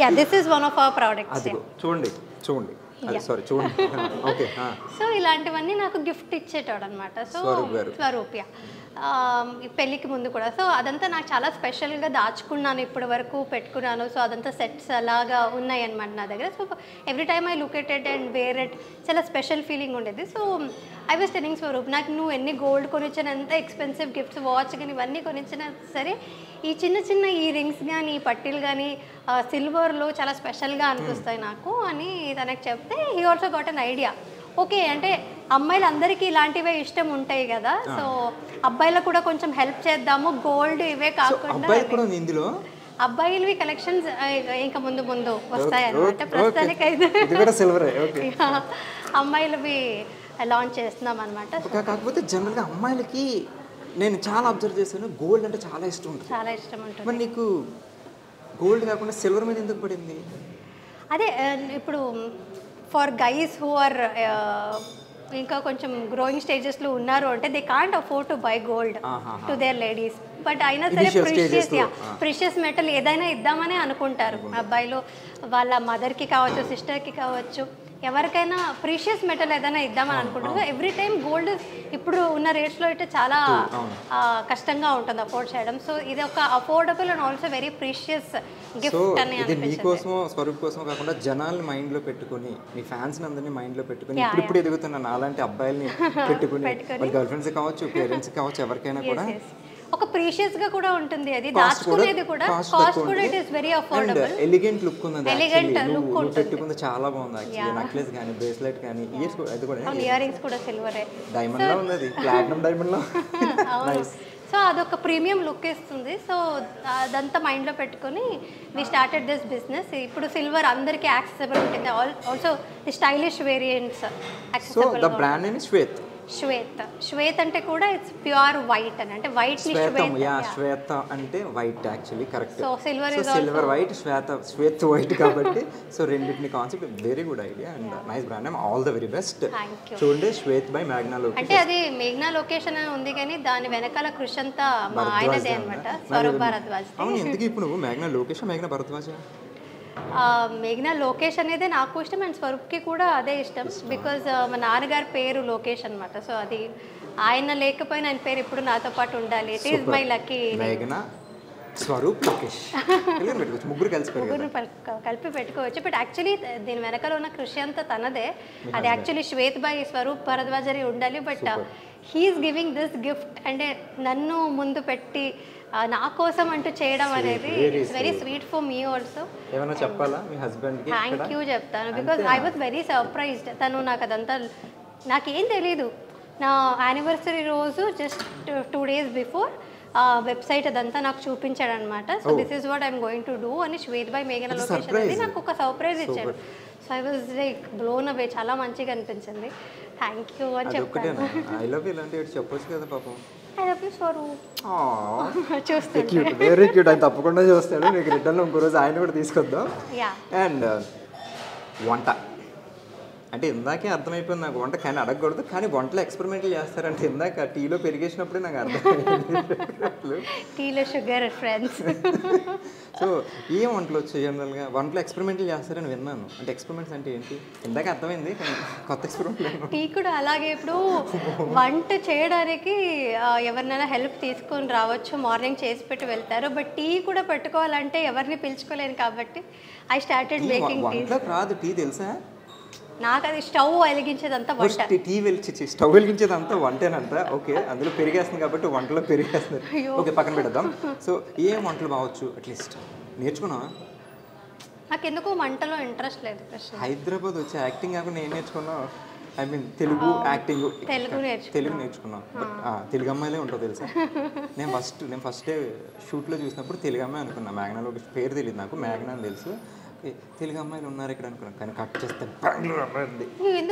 Yeah, this is one of our products. అదిగో చూడండి చూడండి సారీ చూడండి ఓకే సో ఇలాంటివన్నీ నాకు గిఫ్ట్ ఇచ్చేటాడు అనమాట. సో స్వరూప్య పెళ్ళికి ముందు కూడా. సో అదంతా నాకు చాలా స్పెషల్గా దాచుకున్నాను, ఇప్పటి వరకు పెట్టుకున్నాను. సో అదంతా సెట్స్ అలాగా ఉన్నాయి అనమాట నా దగ్గర. So every time I look at it and wear it, చాలా స్పెషల్ ఫీలింగ్ ఉండేది. So I was telling Swaroop, నాకు నువ్వు ఎన్ని గోల్డ్ కొనిచ్చిన, ఎంత ఎక్స్పెన్సివ్ గిఫ్ట్స్, వాచ్ కానీ ఇవన్నీ కొనిచ్చినా సరే, ఈ చిన్న చిన్న ఈ రింగ్స్ కానీ ఈ పట్టీలు కానీ సిల్వర్లో చాలా స్పెషల్గా అనిపిస్తాయి నాకు అని తనకు చెప్తే he also got an idea. Okay, అంటే అమ్మాయిలందరికీ ఇలాంటివే ఇష్టం ఉంటాయి కదా, సో అబ్బాయిలకు కూడా కొంచెం హెల్ప్ చేద్దాము, గోల్డ్ ఇవే కాకుండా అబ్బాయిలవి కలెక్షన్స్ ఇంకా ముందు ముందు వస్తాయి అన్నమాట. ప్రస్తుతానికి అయితే అమ్మాయిలవి లాంచ్ చేస్తున్నాం అనమాట. కాకపోతే జనరల్గా అమ్మాయిలకి నేను చాలా అబ్జర్వ్ చేశాను, గోల్డ్ అంటే చాలా ఇష్టం ఉంటుంది. చాలా ఇష్టం ఉంటుంది. మరి నీకు గోల్డ్ కాకుండా సిల్వర్ మీద ఎందుకు పడింది? అదే ఇప్పుడు ఫర్ గైస్ హూ ఆర్ ఇంకా కొంచెం గ్రోయింగ్ స్టేజెస్లో ఉన్నారు అంటే they can't afford to buy gold to their ladies. But అయినా సరే ప్రిషియస్ మెటల్ ఏదైనా ఇద్దామని అనుకుంటారు అబ్బాయిలు, వాళ్ళ మదర్కి కావచ్చు, సిస్టర్కి కావచ్చు, ఎవరికైనా ప్రీషియస్ మెటల్ ఏదైనా ఇద్దామని అనుకుంటారు. ఎవ్రీ టైమ్ గోల్డ్ ఇప్పుడు ఉన్న రేట్స్లో అయితే చాలా కష్టంగా ఉంటుంది అఫోర్డ్ చేయడం. సో ఇది ఒక affordable and also very precious gift అని నీకోసం స్వరూప్ కోసం కాకుండా జనాల్ని మైండ్లో పెట్టుకుని, మీ ఫ్యాన్స్ అందరినీ మైండ్లో పెట్టుకుని ఇప్పుడు ఎదుగుతున్న అలాంటి అబ్బాయిల్ని పెట్టుకుని, గర్ల్ ఫ్రెండ్స్ కావచ్చు, పేరెంట్స్ కావచ్చు, ఎవరికైనా కూడా ఒక ప్రీషియస్ గా కూడా ఉంటుంది. అది దాచుకునేది కూడా కాస్ట్ కూడా it is very affordable. Elegant look ఉంది, ఎలిగెంట్ లుక్ ఉంటుంది, పెట్టుకుంది చాలా బాగుంది యాక్చువల్లీ. నెక్లెస్ గాని, బ్రేస్లెట్ గాని, ఇయర్స్ కూడా, అది కూడా ఇయర్ రింగ్స్ కూడా సిల్వరే, డైమండ్ లో ఉంది, ప్లాటినం డైమండ్ లో. నైస్. సో అదొక ప్రీమియం లుక్ ఇస్తుంది. సో అదంతా మైండ్లో పెట్టుకొని వి స్టార్టెడ్ దిస్ బిజినెస్. ఇప్పుడు సిల్వర్ అందరికీ యాక్సెసిబుల్ ఉంటుంది, also the stylish variants accessible. So the brand name is Shwet. Shwet అంటే కూడా ఇట్స్ ప్యూర్ వైట్ అని, అంటే వైట్ ని శ్వేత అంటే white actually correct. So silver white, Shwet white కాబట్టి సో రెండింటిని concept very good idea and nice brand name. All the very best. చూడండి, Shwet by మేఘ్నా location. అంటే అది మేఘ్నా లొకేషన్ అని ఉంది కానీ దాని వెనకాల కృషి అంతా ఆయనదే అనమాట, స్వరూప్ భారద్వాజ్. అవును, ఎందుకు ఇప్పుడు నువ్వు మేఘ్నా లొకేషన్, మేఘ్నా భారద్వాజ్? మేఘ్నా లోకేష్ అనేది నాకు ఇష్టం అండ్ స్వరూప్కి కూడా అదే ఇష్టం. బికాజ్ మా నాన్నగారి పేరు లోకేష్ అనమాట. సో అది ఆయన లేకపోయినా ఆయన పేరు ఇప్పుడు నాతో పాటు ఉండాలి. It is my lucky. మేఘ్నా, స్వరూప్, లోకేష్ ముగ్గురు కలిపి పెట్టుకోవచ్చు. బట్ యాక్చువల్లీ దీని వెనకాల ఉన్న కృషి అంతా తనదే. అది యాక్చువల్లీ శ్వేత్ బై స్వరూప్ భరద్వాజ్ అని ఉండాలి. But he's giving this gift, అంటే నన్ను ముందు పెట్టి నా కోసం అంటూ చేయడం అనేది it's very sweet for me also. ఏమైనా చెప్పాలా మీ హస్బెండ్ కి? థ్యాంక్ యూ చెప్తాను, because I was very surprised. తను నాకు అదంతా నాకేం తెలీదు. నా యానివర్సరీ రోజు జస్ట్ 2 days బిఫోర్ వెబ్సైట్ అదంతా నాకు చూపించాడు అనమాట. So this is what I'm going to do అని శ్వేత్ బై మేఘనా లొకేషన్ అనేది నాకు ఒక సర్ప్రైజ్ ఇచ్చాడు. So I was like blown away, చాలా మంచిగా అనిపించింది. థ్యాంక్ యూ అని చెప్పాను. ఐ లవ్ యూ లాంటివి చెప్పొచ్చు కదా పాపం. I love you Swaroop. చూస్తాడు, వెరీ క్యూట్. ఆయన తప్పకుండా చూస్తాడు. నీకు రిటర్న్లో ఇంకో రోజు ఆయన కూడా తీసుకొద్దాం. అండ్ వంట అంటే ఇందాకే అర్థమైపోయింది నాకు, వంట కానీ అడగకూడదు, కానీ వంటలో ఎక్స్పెరిమెంట్లు చేస్తారంటే ఇందాక టీలో పెరిగేసినప్పుడే నాకు అర్థమైంది. టీలో షుగర్ ఫ్రెండ్స్. సో ఏం వంటలు వచ్చాయి జనరల్గా? వంటలో ఎక్స్పెరిమెంట్లు చేస్తారని విన్నాను. అంటే ఎక్స్పెరిమెంట్స్ అంటే ఏంటి ఇందాక అర్థమైంది, కానీ కొత్త ఎక్స్పెరిమెంట్. టీ కూడా అలాగే. ఇప్పుడు వంట చేయడానికి ఎవరినైనా హెల్ప్ తీసుకొని రావచ్చు, మార్నింగ్ చేసి పెట్టి వెళ్తారు. బట్ టీ కూడా పెట్టుకోవాలంటే ఎవరిని పిలుచుకోలేను కాబట్టి ఐ స్టార్టెడ్ మేకింగ్ టీ. వంటలో రాదు టీ తెలుసా నాకు? అది స్టవ్ వెలిగించేదంతా వంట. టీ స్టవ్ వెలిగించేదంతా వంటేనంట. ఓకే, అందులో పెరిగేస్తుంది కాబట్టి వంటలో పెరిగేస్తుంది. ఓకే, పక్కన పెడదాం. సో ఏం వంటలు బావచ్చు అట్లీస్ట్ నేర్చుకున్నావా? నాకు ఎందుకో వంటలో ఇంట్రెస్ట్ లేదు. హైదరాబాద్ వచ్చి యాక్టింగ్ కాకుండా ఏం నేర్చుకున్నావు? I mean Telugu acting, Telugu నేర్చుకున్నాం. బట్ తెలుగు అమ్మాయిలే ఉంటావు తెలుసా. నేను ఫస్ట్ డే షూట్లో చూసినప్పుడు తెలుగు అమ్మాయి అనుకున్నా. మేఘనాలో పేరు తెలియదు నాకు, మేఘనా అని తెలుసు. తెలుగు అమ్మాయిలు ఉన్నారు ఇక్కడ అనుకున్నాను, కానీ కట్ చేస్తే బెంగళూరు అమ్మాయి ఉంది.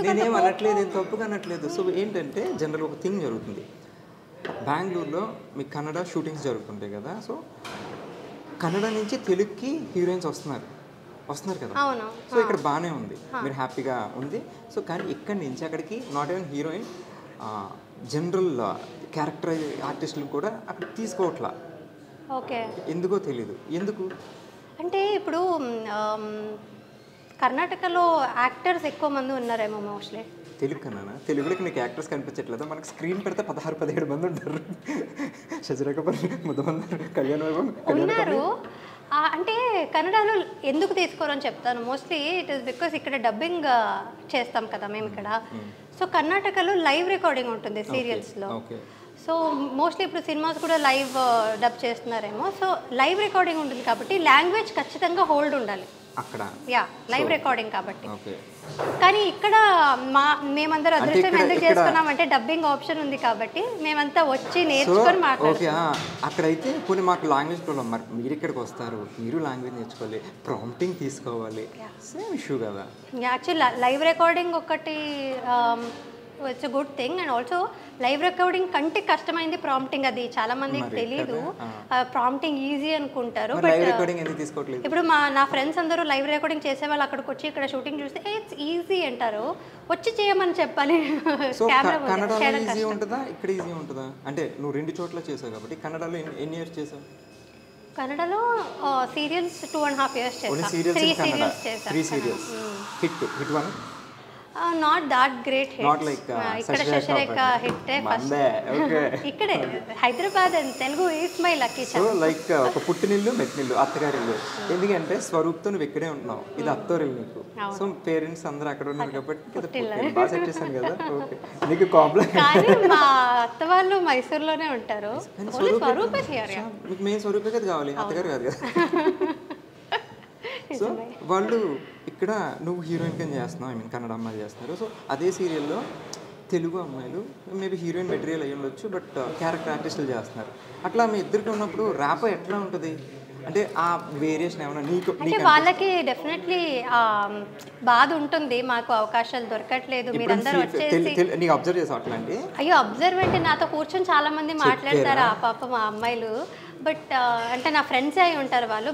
నేనేం అనట్లేదు, ఏం తప్పుగా అనట్లేదు. సో ఏంటంటే జనరల్ ఒక థింగ్ జరుగుతుంది బెంగళూరులో, మీకు కన్నడ షూటింగ్స్ జరుగుతుంటాయి కదా. సో కన్నడ నుంచి తెలుగుకి హీరోయిన్స్ వస్తున్నారు కదా. సో ఇక్కడ బాగానే ఉంది, మీరు హ్యాపీగా ఉంది. సో కానీ ఇక్కడి నుంచి అక్కడికి not even heroine, general character ఆర్టిస్టులు కూడా అక్కడ తీసుకోవట్లా. ఓకే, ఎందుకో తెలీదు. ఎందుకు అంటే ఇప్పుడు కర్ణాటకలో యాక్టర్స్ ఎక్కువ మంది ఉన్నారేమో మోస్ట్లీ. తెలుగు కన్నా తెలుగులోకి నీకు యాక్టర్స్ కనిపించట్లేదు. మనకు స్క్రీన్ పెడితే 16-17 మంది ఉంటారు. శశిరేఖపల్లి, ముద్దమందరు, కళ్యాణ్ వైభవ్ ఉన్నారు. అంటే కన్నడలో ఎందుకు తీసుకోరని చెప్తాను. మోస్ట్లీ ఇట్ ఈస్ బికాస్ ఇక్కడ డబ్బింగ్ చేస్తాం కదా మేము ఇక్కడ. సో కర్ణాటకలో లైవ్ రికార్డింగ్ ఉంటుంది సీరియల్స్లో. సో మోస్ట్లీ ఇప్పుడు సినిమాస్ కూడా లైవ్ డబ్ చేస్తున్నారేమో. సో లైవ్ రికార్డింగ్ ఉంటుంది కాబట్టి లాంగ్వేజ్ ఖచ్చితంగా హోల్డ్ ఉండాలి అక్కడ. యా, లైవ్ రికార్డింగ్ కాబట్టి. కానీ ఇక్కడ మేమందరూ అదృష్టం ఎందుకు చేసుకున్నామంటే డబ్బింగ్ ఆప్షన్ ఉంది కాబట్టి మేమంతా వచ్చి నేర్చుకొని మాట్లాడుతున్నాం. అక్కడైతే కొన్ని మాకు లాంగ్వేజ్ ప్రాబ్లం. మరి మీరు ఇక్కడికి వస్తారు, మీరు లాంగ్వేజ్ నేర్చుకోవాలి, ప్రాంప్టింగ్ తీసుకోవాలి, సేమ్ ఇష్యూ కదా. యాక్చువల్లీ లైవ్ రికార్డింగ్ ఒకటి it's a good thing. And also live recording కంటే కష్టమైంది ప్రాంప్టింగ్. అది చాలా మందికి తెలీదు. ప్రాంప్టింగ్ ఈజీ అనుకుంటారు, బట్ ఇప్పుడు నా ఫ్రెండ్స్ అందరూ లైవ్ రికార్డింగ్ చేసే వాళ్ళు అక్కడికి వచ్చి ఇక్కడ షూటింగ్ చూస్తే ఇట్స్ ఈజీ అంటారు. వచ్చి చేయమని చెప్పాలి. అంటే నువ్వు 2 చోట్ల చేసావు కాబట్టి కన్నడలో ఎన్ని ఇయర్స్ చేసావు? కన్నడలో సీరియల్స్ 2.5 years చేసాను. 3 సీరియల్స్ చేసాను. 3 serials hit one. Not that great hit. ఇక్కడ శశిరేఖ హిట్ ఫస్ట్. ఇక్కడే Hyderabad and Telugu is my lucky charm. So like ఒక పుట్టినిల్లు మెట్టినిల్లు అత్తగారిల్లు. ఎందుకంటే స్వరూప్తో నువ్వు ఇక్కడే ఉంటున్నావు, ఇది అత్తోరిల్లు నీకు. సో పేరెంట్స్ అందరూ అక్కడ ఉన్నారు కాబట్టి బాగా సెట్ చేశాను కదా. ఓకే, నీకు కాంప్లెక్స్. కానీ మా అత్త వాళ్ళు మైసూర్లోనే ఉంటారు. మీకు మెయిన్ స్వరూపే కదా కావాలి, అత్తగారు కాదు కదా. సో వాళ్ళు ఇక్కడ నువ్వు హీరోయిన్ కింద చేస్తున్నావు, ఐ మీన్ కన్నడ అమ్మాయిలు చేస్తున్నారు. సో అదే సీరియల్లో తెలుగు అమ్మాయిలు మేబీ హీరోయిన్ మెటీరియల్ అయ్యి ఉండొచ్చు, బట్ క్యారెక్టర్ ఆర్టిస్టులు చేస్తున్నారు. అట్లా మీ ఇద్దరికి ఉన్నప్పుడు ర్యాప్ ఎట్లా ఉంటుంది? అంటే ఆ వేరియేషన్ ఏమన్నా నీకు? అంటే వాళ్ళకి డెఫినెట్లీ బాధ ఉంటుంది, మాకు అవకాశాలు దొరకట్లేదు, మీరందరూ వచ్చేసి. నీకు అబ్జర్వ్ చేసావు అట్లాంటి? అయ్యో, అబ్జర్వ్ అంటే నాతో కూర్చొని చాలా మంది మాట్లాడతారు ఆ పాప మా అమ్మాయిలు. బట్ అంటే నా ఫ్రెండ్స్ అయి ఉంటారు వాళ్ళు,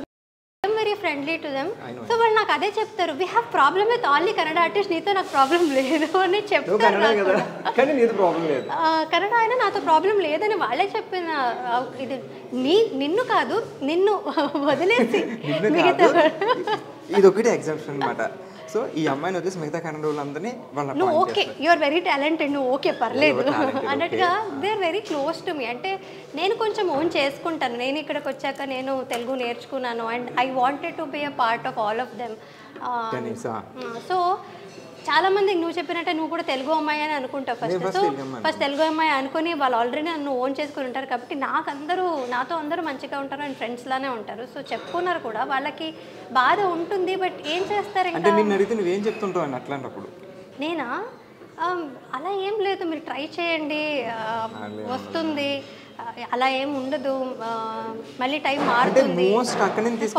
very friendly to them. So వాళ్ళు నాకు అదే చెప్తారు, we have problem with all the Kannada artist, నీతో నాకు ప్రాబ్లం లేదు అని చెప్తారు. కన్నడ అయినా నాతో ప్రాబ్లం లేదని వాళ్ళే చెప్పిన. ఇది నిన్ను కాదు, నిన్ను వదిలేసి మిగతా. ఇది ఒకటి ఎగ్జాంపుల్ అనమాట. సో ఈ అమ్మాయిని వచ్చేసి మిగతా కన్నడ వాళ్ళందరినీ నువ్వు okay, you are very talented, నువ్వు ఓకే పర్లేదు అన్నట్టుగా they are very close to me. అంటే నేను కొంచెం ఓన్ చేసుకుంటాను. నేను ఇక్కడికి వచ్చాక నేను తెలుగు నేర్చుకున్నాను and I wanted to be a part of all of them. So చాలా మందికి నువ్వు చెప్పినట్టే నువ్వు కూడా తెలుగు అమ్మాయి అని అనుకుంటావు ఫస్ట్. సో ఫస్ట్ తెలుగు అమ్మాయి అనుకుని వాళ్ళు ఆల్రెడీ నన్ను ఓన్ చేసుకుని ఉంటారు కాబట్టి నాతో అందరూ మంచిగా ఉంటారు అండ్ ఫ్రెండ్స్ లానే ఉంటారు. సో చెప్పుకున్నారు కూడా, వాళ్ళకి బాధ ఉంటుంది, బట్ ఏం చేస్తారు? నేనా అలా ఏం లేదు, మీరు ట్రై చేయండి, వస్తుంది, అలా ఏం ఉండదు, మళ్ళీ టైం మారుతుంది,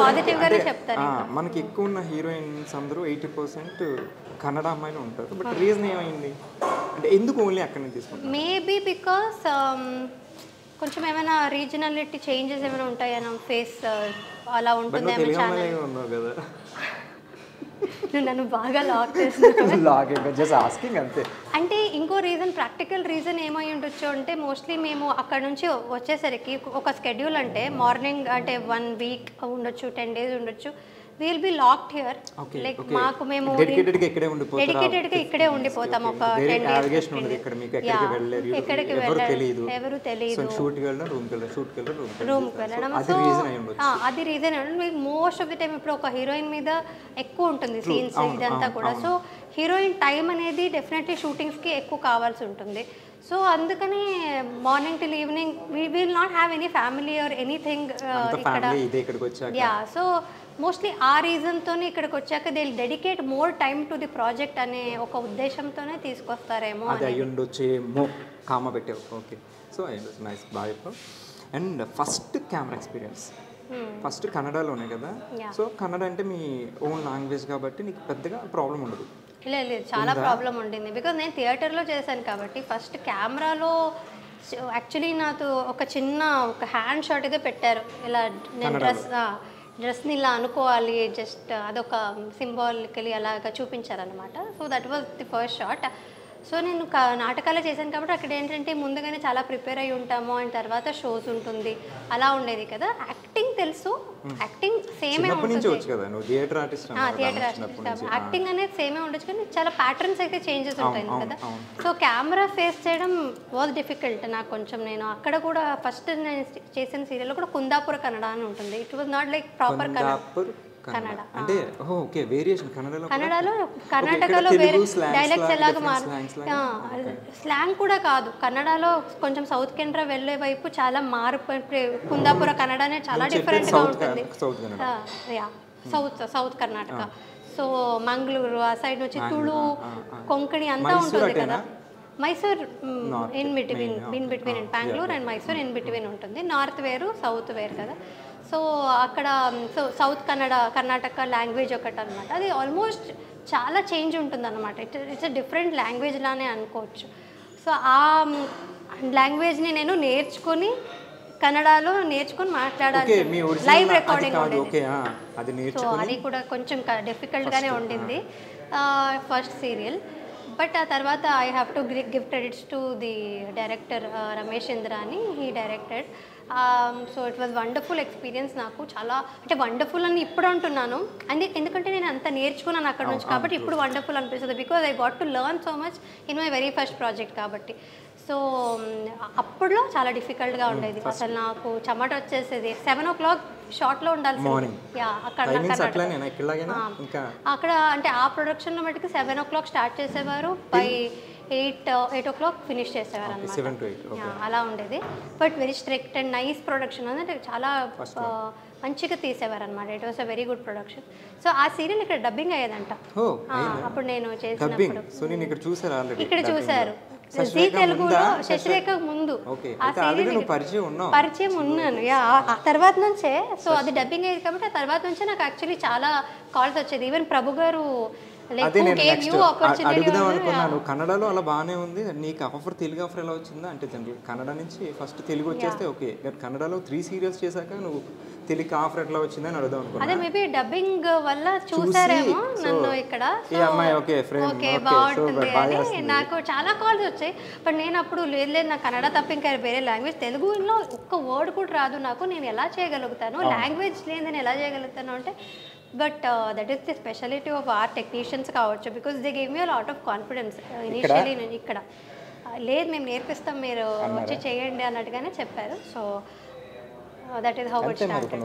పాజిటివ్ గానే చెప్తారు. మనకి ఎక్కువ ఉన్న హీరోయిన్స్ అందరూ 80% కన్నడ అమ్మాయిలు ఉంటారు. బట్ రీజన్ ఏమైంది అంటే ఎందుకు ఓన్లీ అక్కడ నుంచి తీసుకుంటారు? మేబీ బికాస్ కొంచెం ఏమైనా రీజనాలిటీ చేంజెస్ ఏమైనా ఉంటాయా, ఫేస్ అలా ఉంటుంది. నువ్వు నన్ను బాగా లాక్ అంటే ఇంకో రీజన్, ప్రాక్టికల్ రీజన్ ఏమై ఉండొచ్చు అంటే మోస్ట్లీ మేము అక్కడ నుంచి వచ్చేసరికి ఒక స్కెడ్యూల్ అంటే మార్నింగ్ అంటే 1 week ఉండొచ్చు, 10 days ఉండొచ్చు. Will be locked here. Like మాకు మేము డెడికేటెడ్ గా ఇక్కడే ఉండిపోతాం ఒక 10 days. ఎక్కడికి వెళ్ళలేదు, ఎవరు తెలియదు, రూమ్కి వెళ్ళడం. సో అది reason. Most of the time ఇప్పుడు ఒక హీరోయిన్ మీద ఎక్కువ ఉంటుంది సీన్స్ ఇదంతా కూడా. సో హీరోయిన్ టైం అనేది డెఫినెట్లీ షూటింగ్స్కి ఎక్కువ కావాల్సి ఉంటుంది. సో అందుకని morning till evening we will not have any family or anything ఇక్కడ. యా, సో మోస్ట్లీ ఆ రీజన్తోనే ఇక్కడికి వచ్చాక they will dedicate more time to the project అనే ఒక ఉద్దేశంతోనే తీసుకొస్తారేమో. ఓకే, సో నైస్, బాగా. And first camera experience first కన్నడలోనే కదా? సో కన్నడ అంటే మీ ఓన్ లాంగ్వేజ్ కాబట్టి నీకు పెద్దగా ప్రాబ్లం ఉండదు. లేదు, చాలా ప్రాబ్లం ఉండింది. బికాజ్ నేను థియేటర్లో చేశాను కాబట్టి ఫస్ట్ కెమెరాలో యాక్చువల్లీ నాకు ఒక హ్యాండ్ షాట్ అయితే పెట్టారు. ఇలా నేను డ్రెస్ని ఇలా అనుకోవాలి, జస్ట్ అదొక సింబాలికలీ అలాగా చూపించారనమాట. So that was the first shot. So నేను నాటకాలే చేశాను కాబట్టి అక్కడ ఏంటంటే ముందుగానే చాలా ప్రిపేర్ అయి ఉంటాము, అండ్ తర్వాత షోస్ ఉంటుంది, అలా ఉండేది కదా. యాక్టింగ్ తెలుసు, యాక్టింగ్ సేమే ఉంటుంది, థియేటర్ ఆర్టిస్ట్ యాక్టింగ్ అనేది సేమే ఉండొచ్చు, కానీ చాలా ప్యాటర్న్స్ అయితే చేంజెస్ ఉంటాయి కదా. సో కెమెరా ఫేస్ చేయడం వాజ్ డిఫికల్ట్ నాకు కొంచెం. నేను అక్కడ కూడా ఫస్ట్ నేను చేసిన సీరియల్లో కూడా కుందాపుర కన్నడ అని ఉంటుంది. It was not like proper Kannada. అంటే ఓకే, వేరియేషన్ కన్నడలో కర్ణాటకలో వేరే డైలెక్ట్స్ ఎలాగ స్లాంగ్ కూడా కాదు. కన్నడలో కొంచెం సౌత్ కెనరా వెళ్ళే వైపు చాలా కుందాపుర కన్నడ అనేది చాలా డిఫరెంట్గా ఉంటుంది. సౌత్ కర్ణాటక, సో మంగళూరు ఆ సైడ్ వచ్చి తుళు, కొంకణి అంతా ఉంటుంది కదా. Mysore in between Bengaluru and Mysore in between ఉంటుంది. నార్త్ వేరు, సౌత్ వేరు కదా. సో అక్కడ సౌత్ కర్ణాటక లాంగ్వేజ్ ఒకటి అనమాట. అది ఆల్మోస్ట్ చాలా చేంజ్ ఉంటుంది అనమాట. ఇట్స్ డిఫరెంట్ లాంగ్వేజ్ లానే అనుకోవచ్చు. సో ఆ లాంగ్వేజ్ని నేను నేర్చుకొని కన్నడలో నేర్చుకొని మాట్లాడాలి. లైవ్ రికార్డింగ్ ఉండేది. సో అది కూడా కొంచెం డిఫికల్ట్గానే ఉండింది ఫస్ట్ సీరియల్. బట్ ఆ తర్వాత I have to give credits to the director Ramesh Indrani, he directed. So it was wonderful experience. నాకు చాలా అంటే వండర్ఫుల్ అని ఇప్పుడు అంటున్నాను, ఎందుకంటే నేను అంత నేర్చుకున్నాను అక్కడ నుంచి కాబట్టి ఇప్పుడు వండర్ఫుల్ అనిపిస్తుంది. Because I got to learn so much in my very first project కాబట్టి. సో అప్పుడులో చాలా డిఫికల్ట్గా ఉండేది. అసలు నాకు చెమట వచ్చేసేది. 7 o'clock షార్ట్లో ఉండాల్సింది. అక్కడ అంటే ఆ ప్రొడక్షన్లో మటుకు 7 o'clock స్టార్ట్ చేసేవారు, బై 8 o'clock ఫినిష్ చేసేవారు అనమాట. అలా ఉండేది. But very strict and nice production, అంటే చాలా మంచిగా తీసేవారు అనమాట. It was a very good production. So ఆ సీరియల్ ఇక్కడ డబ్బింగ్ అయ్యేదంట అప్పుడు నేను చేసినప్పుడు. ఇక్కడ చూసారు జీ తెలుగులో శశిరేఖ ముందు పరిచయం ఉన్నాను. ఆ తర్వాత నుంచే సో అది డబ్బింగ్ అయ్యేది కాబట్టి ఆ తర్వాత నుంచే నాకు యాక్చువల్లీ చాలా కాల్స్ వచ్చేది. ఈవెన్ ప్రభు గారు అడుగుదాం అనుకున్నాను. కన్నడలో అలా బాగానే ఉంది, నీకు ఆఫర్ తెలుగు ఆఫర్ ఎలా వచ్చిందా అంటే జనరల్ కన్నడ నుంచి ఫస్ట్ తెలుగు వచ్చేస్తే ఓకే, కన్నడలో 3 సీరియల్స్ చేశాక నువ్వు తెలుగు ఆఫర్ ఎట్లా వచ్చిందని అడుగుదాం అనుకున్నాను. అదే మేబీ డబ్బింగ్ వల్ల చూసారేమో నన్ను ఇక్కడ. ఓకే బాగుంటుంది అని నాకు చాలా కాల్స్ వచ్చాయి. బట్ నేను అప్పుడు లేదు నాకు కన్నడ తప్ప ఇంకా వేరే లాంగ్వేజ్, తెలుగులో ఒక్క వర్డ్ కూడా రాదు నాకు, నేను ఎలా చేయగలుగుతాను, లాంగ్వేజ్ లేదు నేను ఎలా చేయగలుగుతాను అంటే. But that is the speciality of our technicians కావచ్చు, because they gave me a lot of confidence initially. నేను ఇక్కడ లేదు మేము నేర్పిస్తాం మీరు వచ్చి చేయండి అన్నట్టుగానే చెప్పారు. So that is how it started.